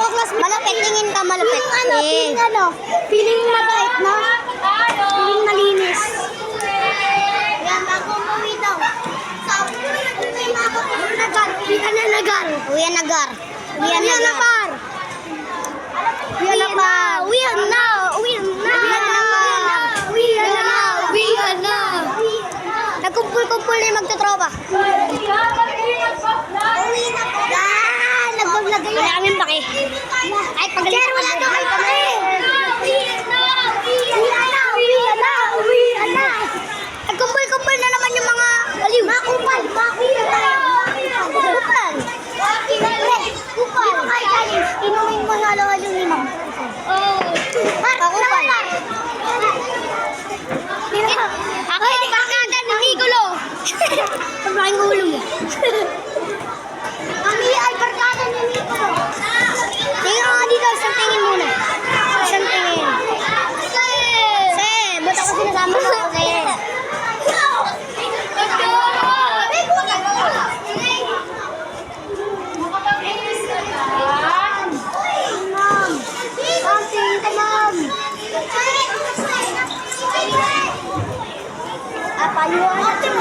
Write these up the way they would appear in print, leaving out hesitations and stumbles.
baklas. Malupit, tingin ka malupit. Feeling mabait, no? Feeling malinis. Yan, bago umuwi daw. Sabi ko na nagtuloy na ako. Uwi ka na nagar. Uyan nagar. Uwi na par. Uwi na. Uwi na. Uwi na. Uwi na. Uwi na. Nagkumpul-kumpul na yung magtutropa. Nagbablog kayo. Wala kaming pake. Ay, pagalit Sir, wala daw kayo kami. Uwi na. Nagkumpul-kumpul na naman yung mga baliw. Makupal. Inumin mo halo-halo ni ma'am. Kakupal. Ako hindi kakagan ng Nicolo. Pagkain ulo mo. Kami ay barkada ni Nicolo. Tingin ka nga dito, isang tingin muna. Isang tingin. Ba't ako sinasama mo ako sa'yo? Ma'am. Tingin ka, ma'am. Payuan natin.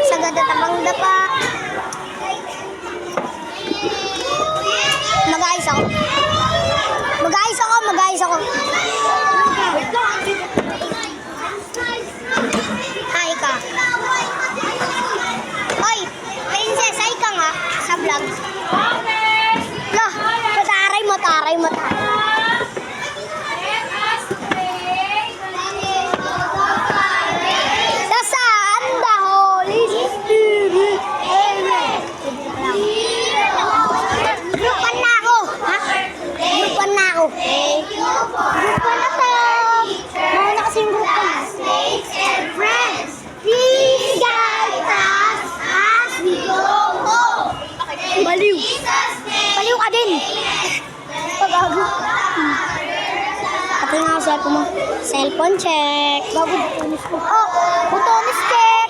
Sagad at abang dapa. Mag-ayos ako. Hi ka. Hoy, princess, hi ka nga sa vlog. Lah, mataray mo. Saan the Holy Spirit? Amen. Grupan na ako. Ha? Grupan na ako. Grupo na to. Mauna kasi yung grupo na. Snakes and friends. Please guide us as we go. Baliw. Paliw ka din. Pag-ago. Pati nga ako cellphone mo. Cellphone check. Bago butonis ko. Oh, butonis check.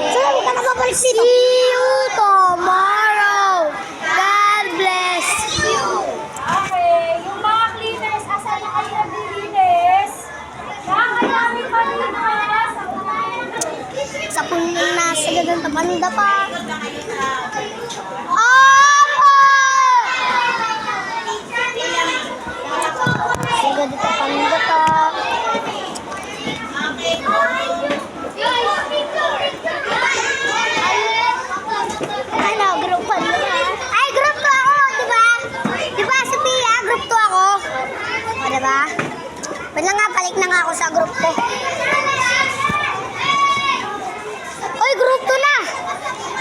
So, hindi ka na babalik dito. See you tomorrow. God bless you. Okay, yung mga cleaners, asan na kayo naglilinis? Nakakayami pa linis. Sa punin na sa gandang tabanda pa. Sa gandang tabanda pa. Ano, grupan mo na. Ay, group 2 ako, diba? Diba, Sophia, group 2 ako. O, diba? Ba't lang nga, balik na nga ako sa group ko. Oy, group 2 na!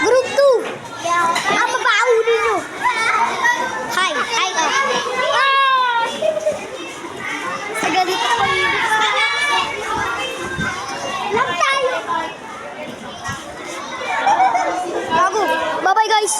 Group 2! Ang papauli nyo. Hi ka. Sa ganito ko yun. Lang tayo. Bago. Bye-bye, guys.